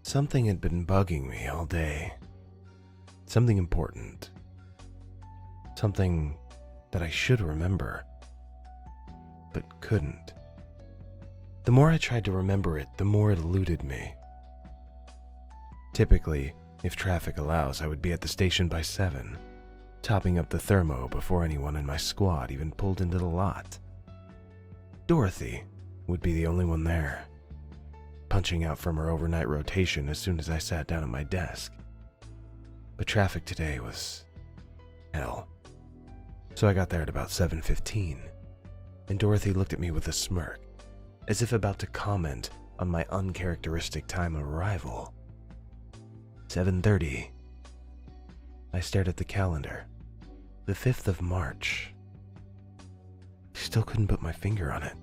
Something had been bugging me all day. Something important. Something that I should remember, but couldn't. The more I tried to remember it, the more it eluded me. Typically, if traffic allows, I would be at the station by 7, topping up the thermo before anyone in my squad even pulled into the lot. Dorothy would be the only one there, punching out from her overnight rotation as soon as I sat down at my desk. But traffic today was hell. So I got there at about 7:15, and Dorothy looked at me with a smirk, as if about to comment on my uncharacteristic time of arrival. 7:30. I stared at the calendar. The 5th of March. Still couldn't put my finger on it.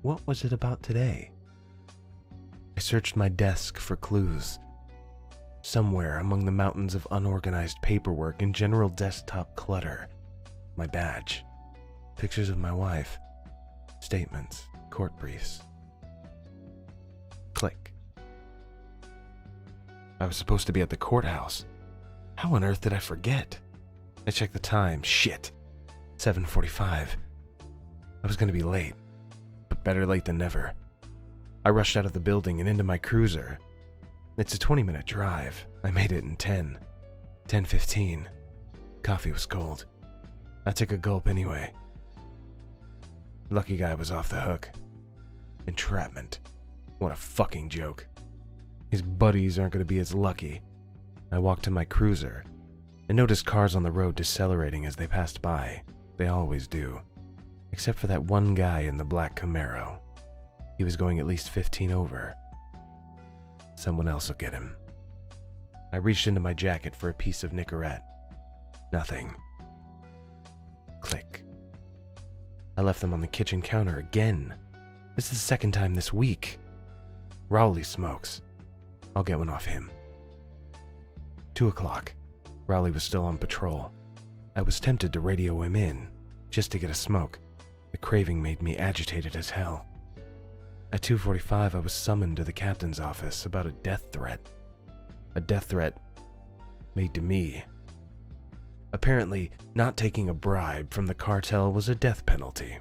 What was it about today? I searched my desk for clues. Somewhere among the mountains of unorganized paperwork and general desktop clutter, my badge, pictures of my wife, statements, court briefs. Click. I was supposed to be at the courthouse. How on earth did I forget? I checked the time. Shit. 7:45. I was going to be late, but better late than never. I rushed out of the building and into my cruiser. It's a 20-minute drive. I made it in 10:15. Coffee was cold. I took a gulp anyway. Lucky guy was off the hook. Entrapment. What a fucking joke. His buddies aren't going to be as lucky. I walked to my cruiser and noticed cars on the road decelerating as they passed by. They always do. Except for that one guy in the black Camaro. He was going at least 15 over. Someone else will get him. I reached into my jacket for a piece of Nicorette. Nothing. Click. I left them on the kitchen counter again. This is the second time this week. Rowley smokes. I'll get one off him. 2 o'clock. Rowley was still on patrol. I was tempted to radio him in, just to get a smoke. The craving made me agitated as hell. At 2:45, I was summoned to the captain's office about a death threat. A death threat made to me. Apparently, not taking a bribe from the cartel was a death penalty.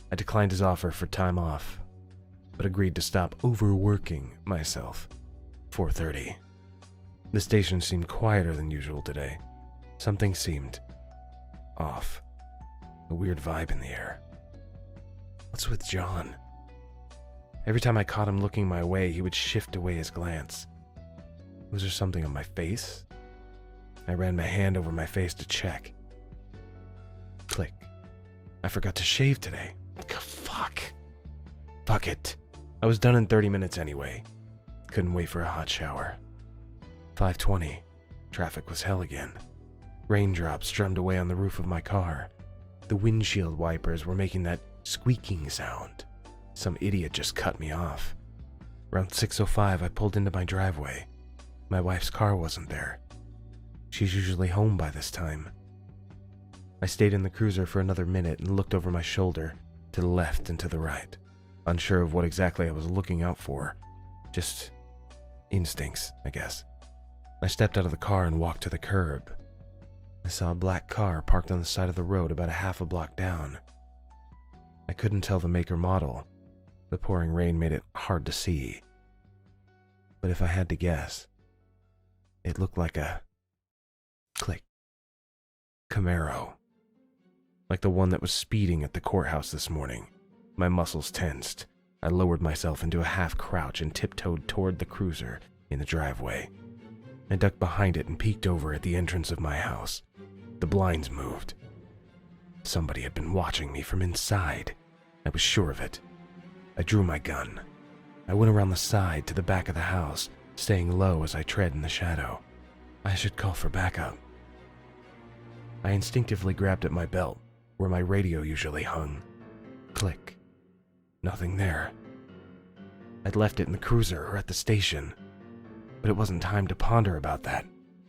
I declined his offer for time off, but agreed to stop overworking myself. 4:30. The station seemed quieter than usual today. Something seemed off. A weird vibe in the air. What's with John? Every time I caught him looking my way, he would shift away his glance. Was there something on my face? I ran my hand over my face to check. Click. I forgot to shave today. Fuck. Fuck it. I was done in 30 minutes anyway. Couldn't wait for a hot shower. 5:20. Traffic was hell again. Raindrops strummed away on the roof of my car. The windshield wipers were making that squeaking sound. Some idiot just cut me off. Around 6:05, I pulled into my driveway. My wife's car wasn't there. She's usually home by this time. I stayed in the cruiser for another minute and looked over my shoulder, to the left and to the right, unsure of what exactly I was looking out for. Just instincts, I guess. I stepped out of the car and walked to the curb. I saw a black car parked on the side of the road about a half a block down. I couldn't tell the make or model. The pouring rain made it hard to see. But if I had to guess, it looked like a click Camaro. Like the one that was speeding at the courthouse this morning. My muscles tensed. I lowered myself into a half crouch and tiptoed toward the cruiser in the driveway. I ducked behind it and peeked over at the entrance of my house. The blinds moved. Somebody had been watching me from inside. I was sure of it. I drew my gun. I went around the side to the back of the house, staying low as I tread in the shadow. I should call for backup. I instinctively grabbed at my belt, where my radio usually hung. Click. Nothing there. I'd left it in the cruiser or at the station. But it wasn't time to ponder about that.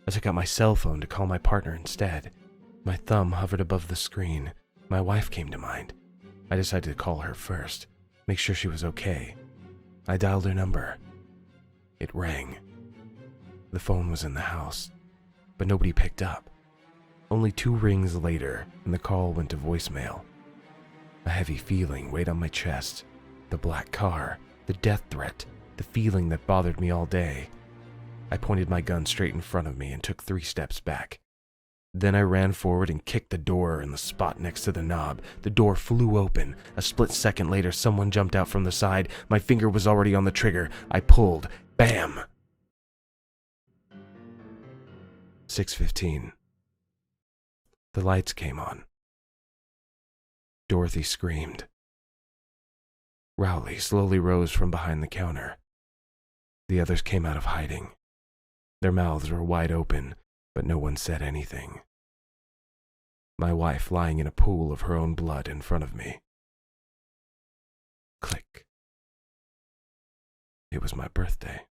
I took out my cell phone to call my partner instead. My thumb hovered above the screen. My wife came to mind. I decided to call her first, make sure she was okay. I dialed her number. It rang. The phone was in the house, but nobody picked up. Only 2 rings later, and the call went to voicemail. A heavy feeling weighed on my chest. The black car, the death threat, the feeling that bothered me all day. I pointed my gun straight in front of me and took 3 steps back. Then I ran forward and kicked the door in the spot next to the knob. The door flew open. A split second later, someone jumped out from the side. My finger was already on the trigger. I pulled. Bam! 6:15. The lights came on. Dorothy screamed. Rowley slowly rose from behind the counter. The others came out of hiding. Their mouths were wide open, but no one said anything. My wife lying in a pool of her own blood in front of me. Click. It was my birthday.